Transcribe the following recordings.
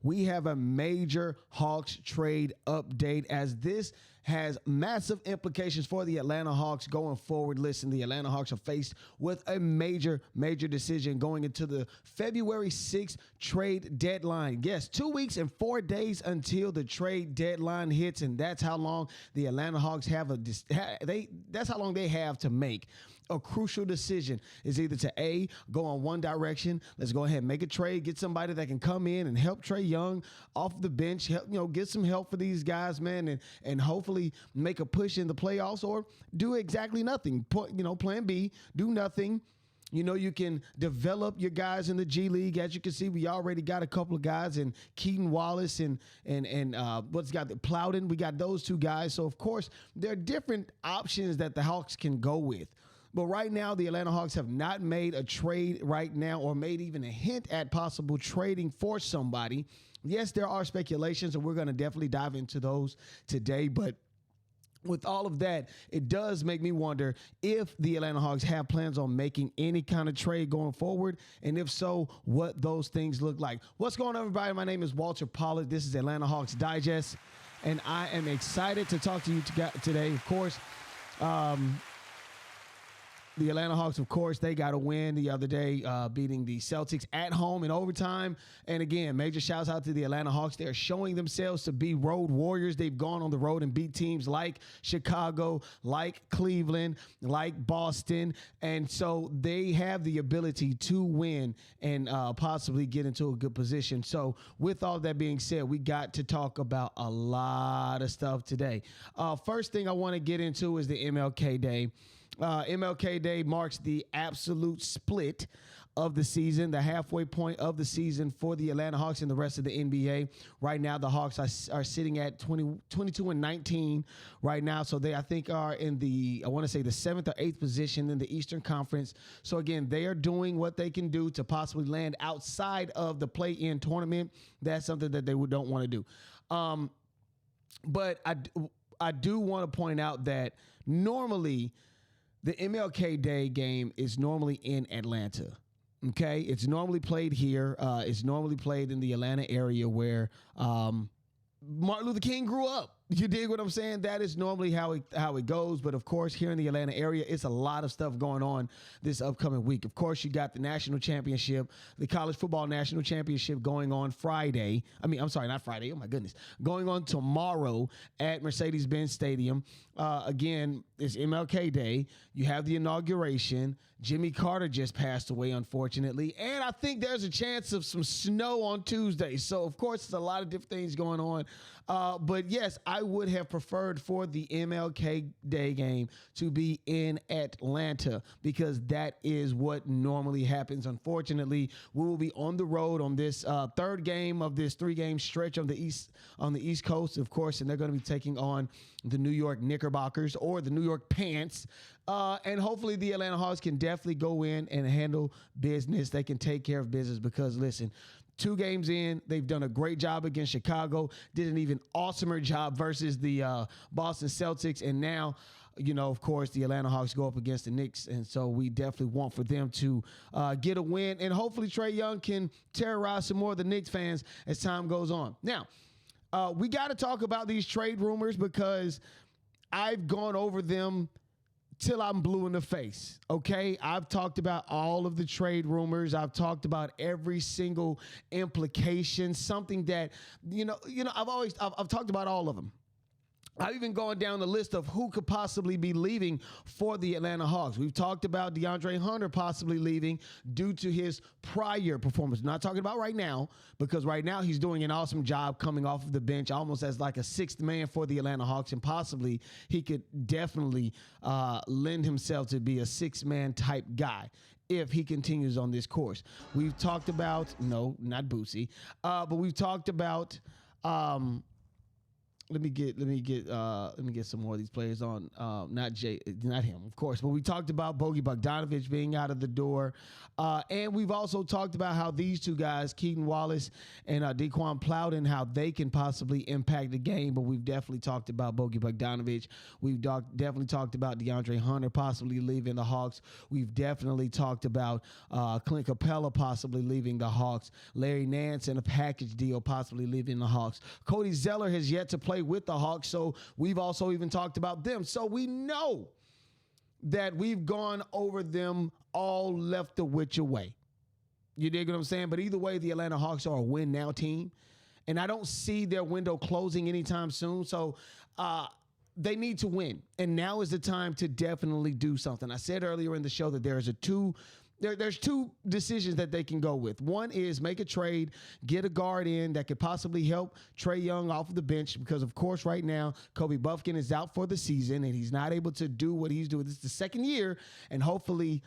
we have a major Hawks trade update, as this has massive implications for the Atlanta Hawks going forward. Listen, the Atlanta Hawks are faced with a major decision going into the February 6th trade deadline. Yes, 2 weeks and 4 days until the trade deadline hits, and that's how long the Atlanta Hawks have that's how long they have to make a crucial decision. Is either to go on one direction, let's go ahead and make a trade, get somebody that can come in and help Trae Young off the bench, help, get some help for these guys, man, and hopefully make a push in the playoffs, or do exactly nothing. Plan B, do nothing. You can develop your guys in the G League. As you can see, we already got a couple of guys in Keaton Wallace and what's got the Plowden. We got those two guys. So of course there are different options that the Hawks can go with. But right now, the Atlanta Hawks have not made a trade right now, or made even a hint at possible trading for somebody. Yes, there are speculations, and we're going to definitely dive into those today. But with all of that, it does make me wonder if the Atlanta Hawks have plans on making any kind of trade going forward, and if so, what those things look like. What's going on, everybody? My name is Walter Pollard. This is Atlanta Hawks Digest, and I am excited to talk to you today. Of course, the Atlanta Hawks, of course, they got a win the other day, beating the Celtics at home in overtime. And again, major shouts out to the Atlanta Hawks. They're showing themselves to be road warriors. They've gone on the road and beat teams like Chicago, like Cleveland, like Boston. And so they have the ability to win and possibly get into a good position. So with all that being said, we got to talk about a lot of stuff today. First thing I want to get into is the MLK Day. MLK Day marks the absolute split of the season, the halfway point of the season for the Atlanta Hawks and the rest of the NBA. Right now, the Hawks are sitting at 22-19 right now. So they, I think, are in the 7th or 8th position in the Eastern Conference. So again, they are doing what they can do to possibly land outside of the play-in tournament. That's something that they don't want to do. But I do want to point out that normally the MLK Day game is normally in Atlanta. Okay, it's normally played here. It's normally played in the Atlanta area where Martin Luther King grew up. You dig what I'm saying? That is normally how it goes. But of course, here in the Atlanta area, it's a lot of stuff going on this upcoming week. Of course, you got the national championship, the college football national championship going on Friday. I'm sorry, not Friday. Oh my goodness. Going on tomorrow at Mercedes-Benz Stadium. Again, it's MLK Day. You have the inauguration. Jimmy Carter just passed away, unfortunately. And I think there's a chance of some snow on Tuesday. So, of course, there's a lot of different things going on. But, yes, I would have preferred for the MLK Day game to be in Atlanta, because that is what normally happens. Unfortunately, we will be on the road on this third game of this 3-game stretch on the East Coast, of course, and they're going to be taking on the New York Knickerbockers, or the New York Pants. And hopefully the Atlanta Hawks can definitely go in and handle business. They can take care of business, because, listen, 2 games in, they've done a great job against Chicago, did an even awesomer job versus the Boston Celtics, and now, of course, the Atlanta Hawks go up against the Knicks, and so we definitely want for them to get a win, and hopefully Trae Young can terrorize some more of the Knicks fans as time goes on. Now, we got to talk about these trade rumors, because I've gone over them till I'm blue in the face. Okay, I've talked about all of the trade rumors. I've talked about every single implication, something that I've talked about all of them. I've even gone down the list of who could possibly be leaving for the Atlanta Hawks. We've talked about DeAndre Hunter possibly leaving due to his prior performance. I'm not talking about right now, because right now he's doing an awesome job coming off of the bench, almost as like a 6th man for the Atlanta Hawks, and possibly he could definitely lend himself to be a 6-man type guy if he continues on this course. We've talked about, no, not Boosie, but we've talked about let me get some more of these players on. Not him, of course, but we talked about Bogdanović being out of the door, and we've also talked about how these two guys, Keaton Wallace and Dequan Plowden, how they can possibly impact the game. But we've definitely talked about Bogdanović. We've definitely talked about DeAndre Hunter possibly leaving the Hawks. We've definitely talked about Clint Capela possibly leaving the Hawks. Larry Nance in a package deal possibly leaving the Hawks. Cody Zeller has yet to play with the Hawks, so we've also even talked about them. So we know that we've gone over them all left the which away. You dig what I'm saying? But either way, the Atlanta Hawks are a win now team, and I don't see their window closing anytime soon. So they need to win, and now is the time to definitely do something. I said earlier in the show that there's two decisions that they can go with. One is make a trade, get a guard in that could possibly help Trae Young off of the bench because, of course, right now, Kobe Buffkin is out for the season, and he's not able to do what he's doing. This is the second year, and hopefully,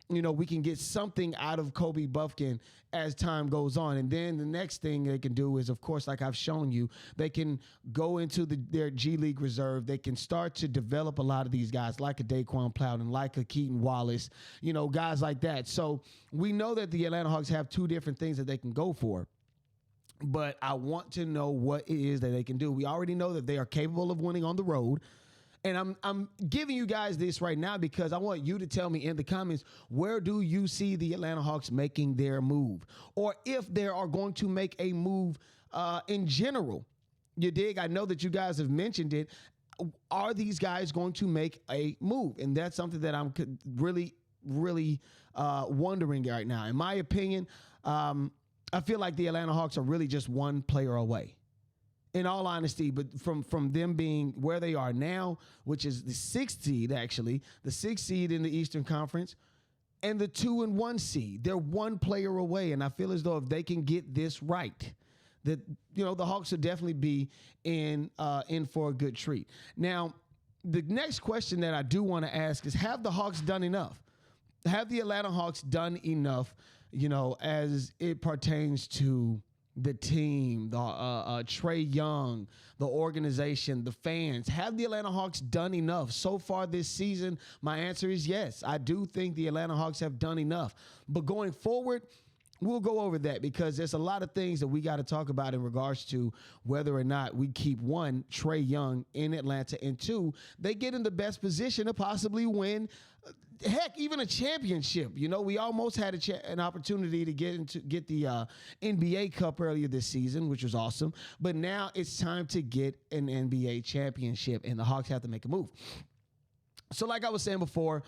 we can get something out of Kobe Buffkin as time goes on. And then the next thing they can do is, of course, like I've shown you, they can go into their G League reserve. They can start to develop a lot of these guys like a Daquan Plowden, like a Keaton Wallace, guys like that. So we know that the Atlanta Hawks have two different things that they can go for. But I want to know what it is that they can do. We already know that they are capable of winning on the road. And I'm giving you guys this right now because I want you to tell me in the comments, where do you see the Atlanta Hawks making their move? Or if they are going to make a move in general. You dig? I know that you guys have mentioned it. Are these guys going to make a move? And that's something that I'm really, really wondering right now. In my opinion, I feel like the Atlanta Hawks are really just one player away. In all honesty, but from them being where they are now, which is the 6th seed, actually, the 6th seed in the Eastern Conference, and the 2 and 1 seed, they're one player away. And I feel as though if they can get this right, that the Hawks will definitely be in for a good treat. Now, the next question that I do want to ask is: have the Hawks done enough? Have the Atlanta Hawks done enough? As it pertains to the team, the Trae Young, the organization, the fans. Have the Atlanta Hawks done enough so far this season? My answer is yes. I do think the Atlanta Hawks have done enough. But going forward, we'll go over that because there's a lot of things that we got to talk about in regards to whether or not we keep, one, Trae Young in Atlanta, and two, they get in the best position to possibly win, heck, even a championship. We almost had an opportunity to get the NBA Cup earlier this season, which was awesome. But now it's time to get an NBA championship, and the Hawks have to make a move. So like I was saying before,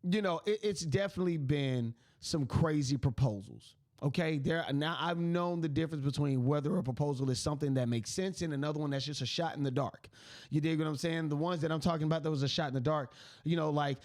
it's definitely been some crazy proposals. Okay, now I've known the difference between whether a proposal is something that makes sense and another one that's just a shot in the dark. You dig what I'm saying? The ones that I'm talking about that was a shot in the dark, like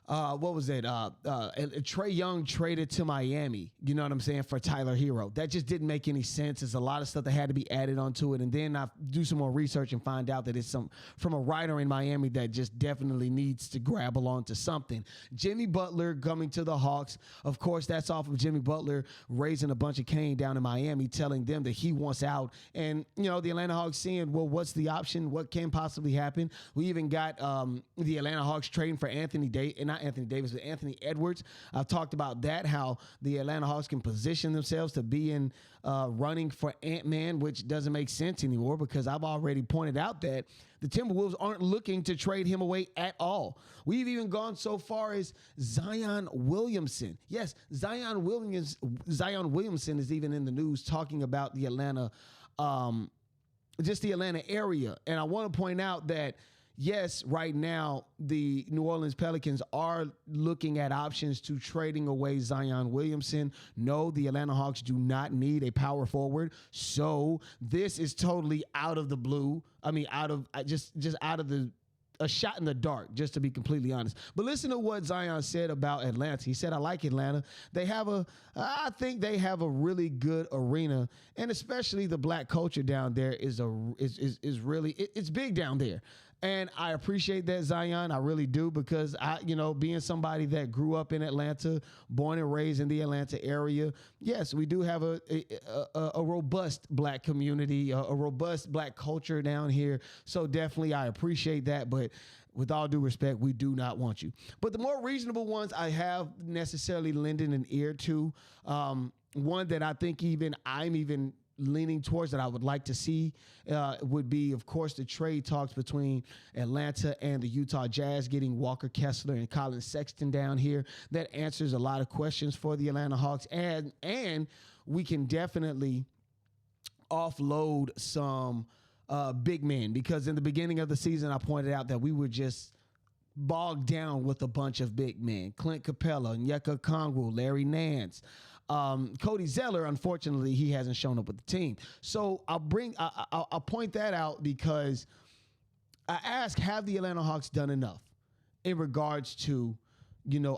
what was it? Trae Young traded to Miami, you know what I'm saying, for Tyler Hero. That just didn't make any sense. There's a lot of stuff that had to be added onto it. And then I do some more research and find out that it's from a writer in Miami that just definitely needs to grab along to something. Jimmy Butler coming to the Hawks. Of course, that's off of Jimmy Butler raising a bunch of cane down in Miami, telling them that he wants out. And, the Atlanta Hawks seeing, well, what's the option? What can possibly happen? We even got the Atlanta Hawks trading for Anthony Edwards. I've talked about that, how the Atlanta Hawks can position themselves to be in running for Ant-Man, which doesn't make sense anymore because I've already pointed out that the Timberwolves aren't looking to trade him away at all. We've even gone so far as Zion Williamson. Yes, Zion Williamson is even in the news talking about the Atlanta, just the Atlanta area. And I want to point out that yes, right now, the New Orleans Pelicans are looking at options to trading away Zion Williamson. No, the Atlanta Hawks do not need a power forward. So this is totally out of the blue. I mean, just out of a shot in the dark, just to be completely honest. But listen to what Zion said about Atlanta. He said, I like Atlanta. I think they have a really good arena, and especially the black culture down there is really, it's big down there. And I appreciate that, Zion. I really do, because being somebody that grew up in Atlanta, born and raised in the Atlanta area, yes, we do have a robust black community, a robust black culture down here. So definitely I appreciate that. But with all due respect, we do not want you. But the more reasonable ones I have necessarily lending an ear to, one that I think I'm even leaning towards that I would like to see would be, of course, the trade talks between Atlanta and the Utah Jazz, getting Walker Kessler and Colin Sexton down here. That answers a lot of questions for the Atlanta Hawks, and we can definitely offload some big men, because in the beginning of the season, I pointed out that we were just bogged down with a bunch of big men: Clint Capela, Onyeka Okongwu, Larry Nance. Cody Zeller, unfortunately, he hasn't shown up with the team. So I'll point that out, because I ask, have the Atlanta Hawks done enough in regards to,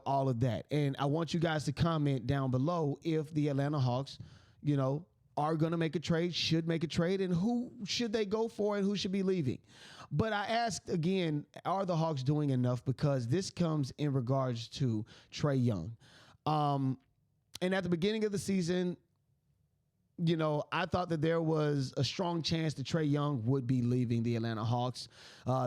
all of that? And I want you guys to comment down below if the Atlanta Hawks, are going to make a trade, should make a trade, and who should they go for and who should be leaving. But I asked again, are the Hawks doing enough? Because this comes in regards to Trae Young. And at the beginning of the season, I thought that there was a strong chance that Trae Young would be leaving the Atlanta Hawks.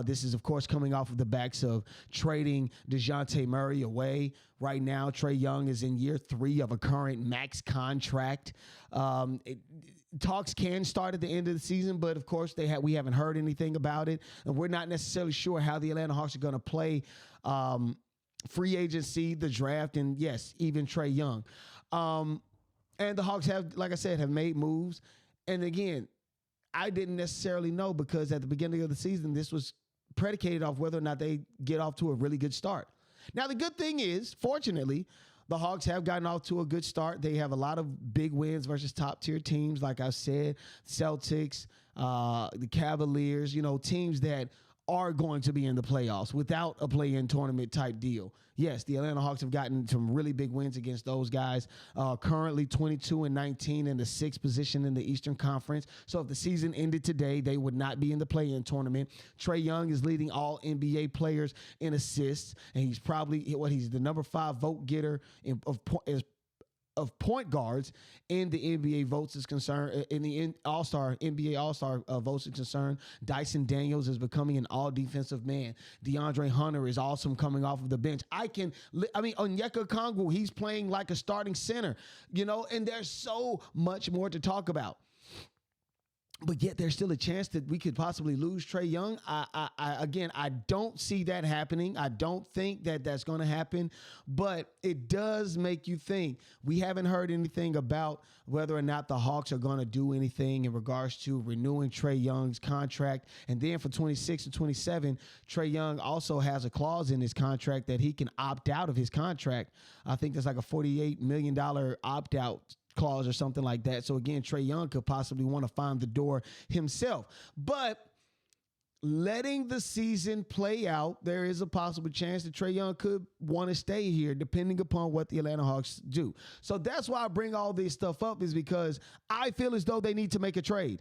This is, of course, coming off of the backs of trading DeJounte Murray away. Right now, Trae Young is in year 3 of a current max contract. Talks can start at the end of the season, but of course we haven't heard anything about it, and we're not necessarily sure how the Atlanta Hawks are going to play free agency, the draft, and yes, even Trae Young. And the Hawks have, like I said, have made moves. And again, I didn't necessarily know, because at the beginning of the season, this was predicated off whether or not they get off to a really good start. Now, the good thing is, fortunately, the Hawks have gotten off to a good start. They have a lot of big wins versus top-tier teams, like I said, Celtics, the Cavaliers, teams that are going to be in the playoffs without a play-in tournament type deal. Yes, the Atlanta Hawks have gotten some really big wins against those guys. Currently 22-19 in the 6th position in the Eastern Conference. So if the season ended today, they would not be in the play-in tournament. Trae Young is leading all NBA players in assists, and he's probably he's the number 5 vote getter of point guards in the NBA votes is concerned. In the NBA All-Star votes is concerned, Dyson Daniels is becoming an all-defensive man. DeAndre Hunter is awesome coming off of the bench. Onyeka Okongwu, he's playing like a starting center, and there's so much more to talk about. But yet there's still a chance that we could possibly lose Trae Young. I don't see that happening. I don't think that that's going to happen, but it does make you think. We haven't heard anything about whether or not the Hawks are going to do anything in regards to renewing Trae Young's contract. And then for 26 and 27, Trae Young also has a clause in his contract that he can opt out of his contract. I think there's like a $48 million opt-out clause or something like that. So again, Trae Young could possibly want to find the door himself. But letting the season play out, there is a possible chance that Trae Young could want to stay here, depending upon what the Atlanta Hawks do. So that's why I bring all this stuff up, is because I feel as though they need to make a trade.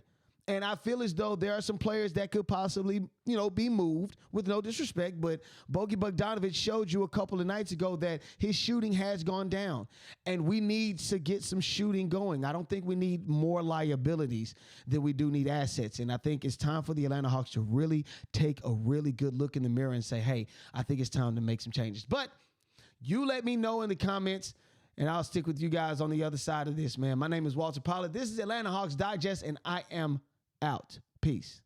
And I feel as though there are some players that could possibly, be moved, with no disrespect. But Bogdan Bogdanović showed you a couple of nights ago that his shooting has gone down. And we need to get some shooting going. I don't think we need more liabilities than we do need assets. And I think it's time for the Atlanta Hawks to really take a really good look in the mirror and say, hey, I think it's time to make some changes. But you let me know in the comments, and I'll stick with you guys on the other side of this, man. My name is Walter Pollard. This is Atlanta Hawks Digest, and I am out. Peace.